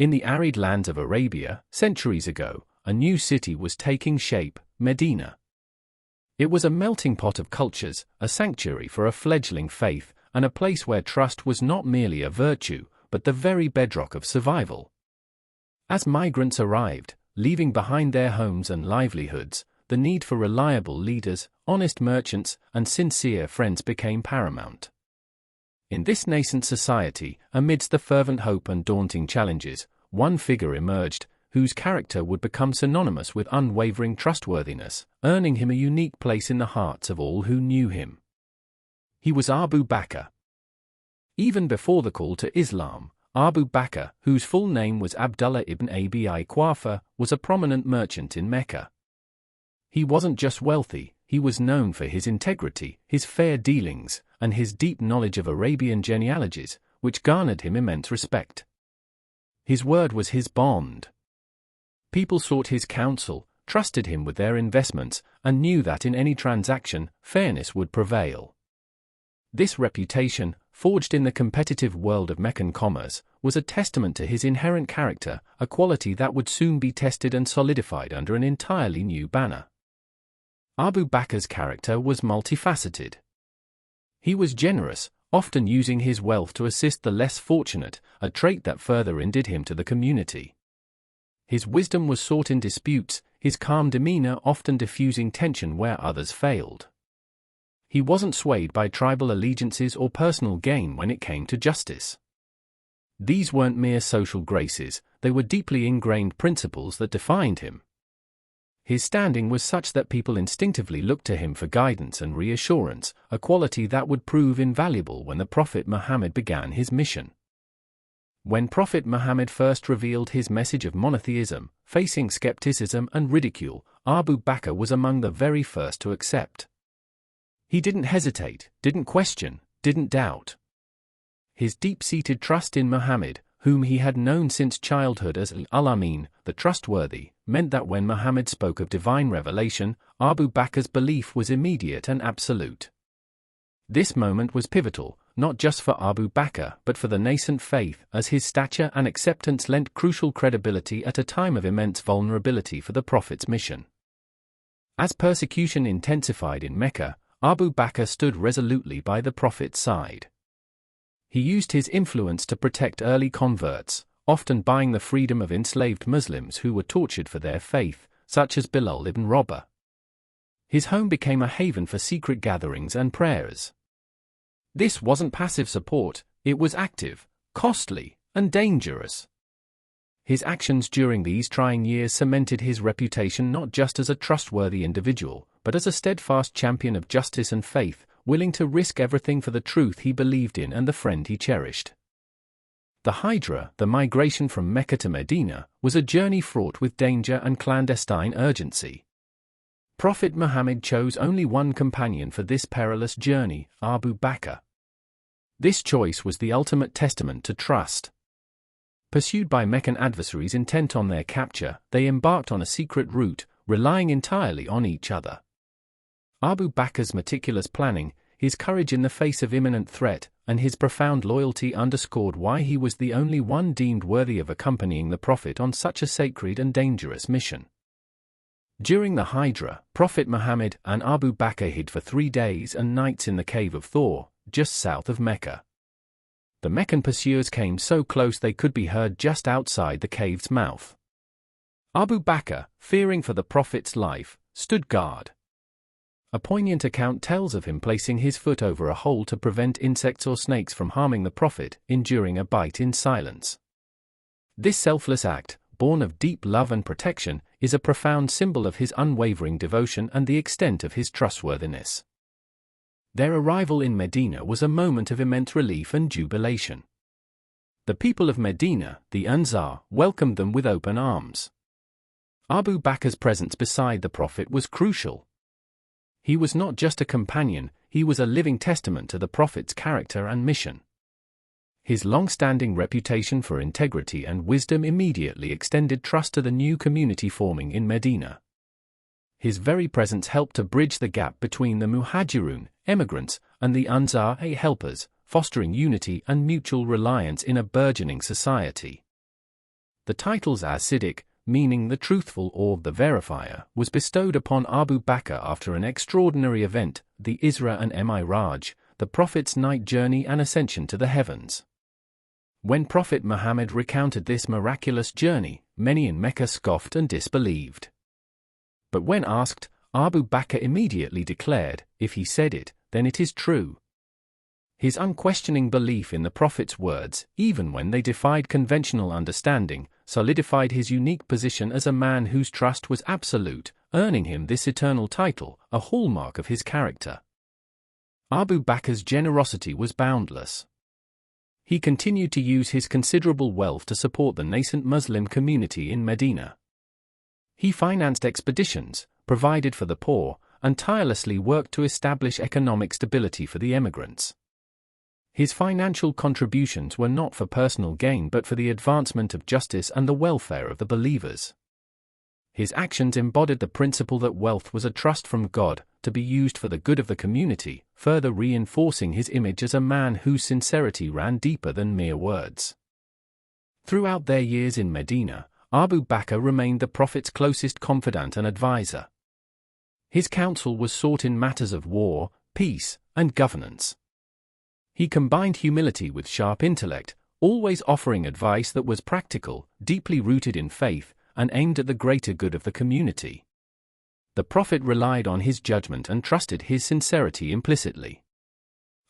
In the arid lands of Arabia, centuries ago, a new city was taking shape, Medina. It was a melting pot of cultures, a sanctuary for a fledgling faith, and a place where trust was not merely a virtue, but the very bedrock of survival. As migrants arrived, leaving behind their homes and livelihoods, the need for reliable leaders, honest merchants, and sincere friends became paramount. In this nascent society, amidst the fervent hope and daunting challenges, one figure emerged, whose character would become synonymous with unwavering trustworthiness, earning him a unique place in the hearts of all who knew him. He was Abu Bakr. Even before the call to Islam, Abu Bakr, whose full name was Abdullah ibn Abi Quafa, was a prominent merchant in Mecca. He wasn't just wealthy, he was known for his integrity, his fair dealings, and his deep knowledge of Arabian genealogies, which garnered him immense respect. His word was his bond. People sought his counsel, trusted him with their investments, and knew that in any transaction, fairness would prevail. This reputation, forged in the competitive world of Meccan commerce, was a testament to his inherent character, a quality that would soon be tested and solidified under an entirely new banner. Abu Bakr's character was multifaceted. He was generous, often using his wealth to assist the less fortunate, a trait that further endeared him to the community. His wisdom was sought in disputes, his calm demeanor often diffusing tension where others failed. He wasn't swayed by tribal allegiances or personal gain when it came to justice. These weren't mere social graces, they were deeply ingrained principles that defined him. His standing was such that people instinctively looked to him for guidance and reassurance, a quality that would prove invaluable when the Prophet Muhammad began his mission. When Prophet Muhammad first revealed his message of monotheism, facing skepticism and ridicule, Abu Bakr was among the very first to accept. He didn't hesitate, didn't question, didn't doubt. His deep-seated trust in Muhammad, whom he had known since childhood as Al-Amin, the trustworthy, meant that when Muhammad spoke of divine revelation, Abu Bakr's belief was immediate and absolute. This moment was pivotal, not just for Abu Bakr but for the nascent faith, as his stature and acceptance lent crucial credibility at a time of immense vulnerability for the Prophet's mission. As persecution intensified in Mecca, Abu Bakr stood resolutely by the Prophet's side. He used his influence to protect early converts, often buying the freedom of enslaved Muslims who were tortured for their faith, such as Bilal ibn Rabah. His home became a haven for secret gatherings and prayers. This wasn't passive support, it was active, costly, and dangerous. His actions during these trying years cemented his reputation not just as a trustworthy individual, but as a steadfast champion of justice and faith, willing to risk everything for the truth he believed in and the friend he cherished. The Hijra, the migration from Mecca to Medina, was a journey fraught with danger and clandestine urgency. Prophet Muhammad chose only one companion for this perilous journey, Abu Bakr. This choice was the ultimate testament to trust. Pursued by Meccan adversaries intent on their capture, they embarked on a secret route, relying entirely on each other. Abu Bakr's meticulous planning, his courage in the face of imminent threat, and his profound loyalty underscored why he was the only one deemed worthy of accompanying the Prophet on such a sacred and dangerous mission. During the Hijra, Prophet Muhammad and Abu Bakr hid for 3 days and nights in the cave of Thor, just south of Mecca. The Meccan pursuers came so close they could be heard just outside the cave's mouth. Abu Bakr, fearing for the Prophet's life, stood guard. A poignant account tells of him placing his foot over a hole to prevent insects or snakes from harming the Prophet, enduring a bite in silence. This selfless act, born of deep love and protection, is a profound symbol of his unwavering devotion and the extent of his trustworthiness. Their arrival in Medina was a moment of immense relief and jubilation. The people of Medina, the Ansar, welcomed them with open arms. Abu Bakr's presence beside the Prophet was crucial. He was not just a companion, he was a living testament to the Prophet's character and mission. His long-standing reputation for integrity and wisdom immediately extended trust to the new community forming in Medina. His very presence helped to bridge the gap between the Muhajirun, emigrants, and the Ansar, helpers, fostering unity and mutual reliance in a burgeoning society. The titles as-Siddiq, meaning the truthful or the verifier, was bestowed upon Abu Bakr after an extraordinary event, the Isra and Mi'raj, the Prophet's night journey and ascension to the heavens. When Prophet Muhammad recounted this miraculous journey, many in Mecca scoffed and disbelieved. But when asked, Abu Bakr immediately declared, "If he said it, then it is true." His unquestioning belief in the Prophet's words, even when they defied conventional understanding, solidified his unique position as a man whose trust was absolute, earning him this eternal title, a hallmark of his character. Abu Bakr's generosity was boundless. He continued to use his considerable wealth to support the nascent Muslim community in Medina. He financed expeditions, provided for the poor, and tirelessly worked to establish economic stability for the emigrants. His financial contributions were not for personal gain but for the advancement of justice and the welfare of the believers. His actions embodied the principle that wealth was a trust from God, to be used for the good of the community, further reinforcing his image as a man whose sincerity ran deeper than mere words. Throughout their years in Medina, Abu Bakr remained the Prophet's closest confidant and advisor. His counsel was sought in matters of war, peace, and governance. He combined humility with sharp intellect, always offering advice that was practical, deeply rooted in faith, and aimed at the greater good of the community. The Prophet relied on his judgment and trusted his sincerity implicitly.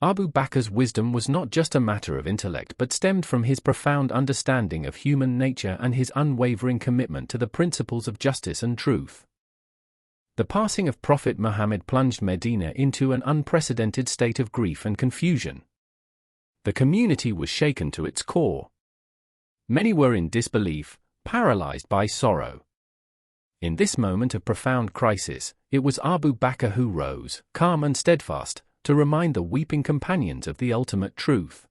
Abu Bakr's wisdom was not just a matter of intellect but stemmed from his profound understanding of human nature and his unwavering commitment to the principles of justice and truth. The passing of Prophet Muhammad plunged Medina into an unprecedented state of grief and confusion. The community was shaken to its core. Many were in disbelief, paralyzed by sorrow. In this moment of profound crisis, it was Abu Bakr who rose, calm and steadfast, to remind the weeping companions of the ultimate truth.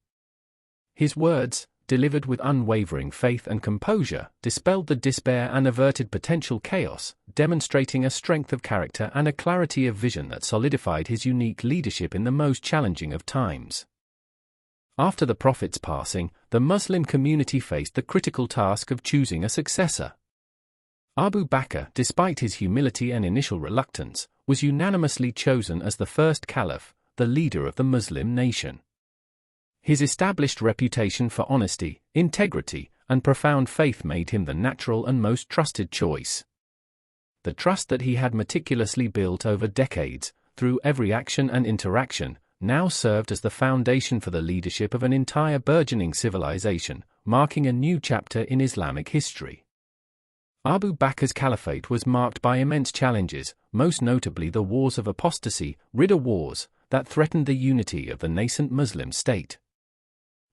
His words, delivered with unwavering faith and composure, dispelled the despair and averted potential chaos, demonstrating a strength of character and a clarity of vision that solidified his unique leadership in the most challenging of times. After the Prophet's passing, the Muslim community faced the critical task of choosing a successor. Abu Bakr, despite his humility and initial reluctance, was unanimously chosen as the first caliph, the leader of the Muslim nation. His established reputation for honesty, integrity, and profound faith made him the natural and most trusted choice. The trust that he had meticulously built over decades, through every action and interaction, now served as the foundation for the leadership of an entire burgeoning civilization, marking a new chapter in Islamic history. Abu Bakr's caliphate was marked by immense challenges, most notably the wars of apostasy, Ridda wars, that threatened the unity of the nascent Muslim state.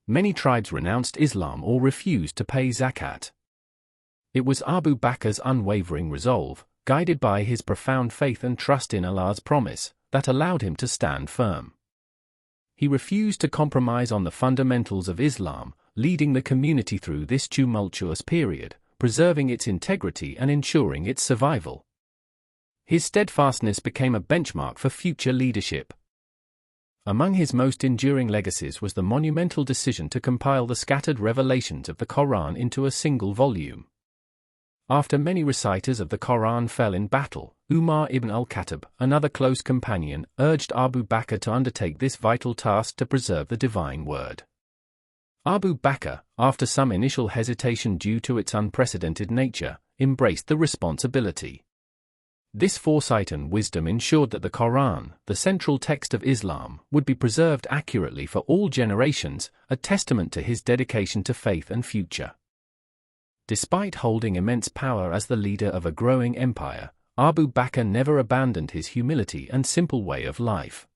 Many tribes renounced Islam or refused to pay zakat. It was Abu Bakr's unwavering resolve, guided by his profound faith and trust in Allah's promise, that allowed him to stand firm. He refused to compromise on the fundamentals of Islam, leading the community through this tumultuous period, preserving its integrity and ensuring its survival. His steadfastness became a benchmark for future leadership. Among his most enduring legacies was the monumental decision to compile the scattered revelations of the Quran into a single volume. After many reciters of the Quran fell in battle, Umar ibn al-Khattab, another close companion, urged Abu Bakr to undertake this vital task to preserve the divine word. Abu Bakr, after some initial hesitation due to its unprecedented nature, embraced the responsibility. This foresight and wisdom ensured that the Quran, the central text of Islam, would be preserved accurately for all generations, a testament to his dedication to faith and future. Despite holding immense power as the leader of a growing empire, Abu Bakr never abandoned his humility and simple way of life.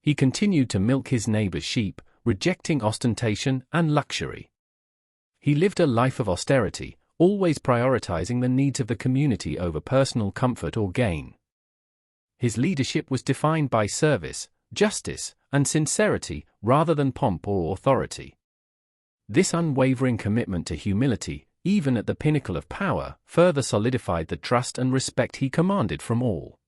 He continued to milk his neighbor's sheep, rejecting ostentation and luxury. He lived a life of austerity, always prioritizing the needs of the community over personal comfort or gain. His leadership was defined by service, justice, and sincerity, rather than pomp or authority. This unwavering commitment to humility, even at the pinnacle of power, further solidified the trust and respect he commanded from all.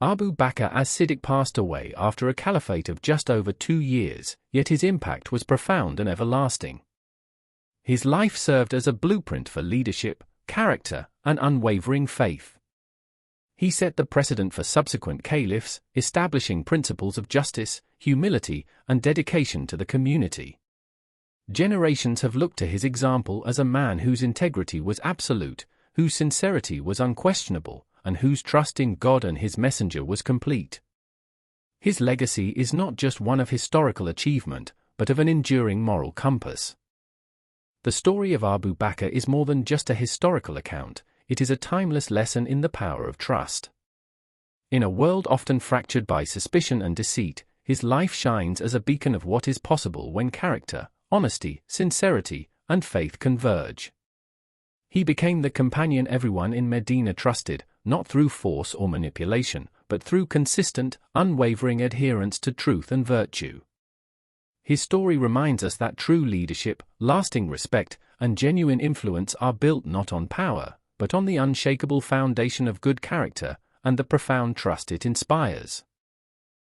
Abu Bakr as-Siddiq passed away after a caliphate of just over 2 years, yet his impact was profound and everlasting. His life served as a blueprint for leadership, character, and unwavering faith. He set the precedent for subsequent caliphs, establishing principles of justice, humility, and dedication to the community. Generations have looked to his example as a man whose integrity was absolute, whose sincerity was unquestionable, and whose trust in God and his messenger was complete. His legacy is not just one of historical achievement, but of an enduring moral compass. The story of Abu Bakr is more than just a historical account, it is a timeless lesson in the power of trust. In a world often fractured by suspicion and deceit, his life shines as a beacon of what is possible when character, honesty, sincerity, and faith converge. He became the companion everyone in Medina trusted, not through force or manipulation, but through consistent, unwavering adherence to truth and virtue. His story reminds us that true leadership, lasting respect, and genuine influence are built not on power, but on the unshakable foundation of good character and the profound trust it inspires.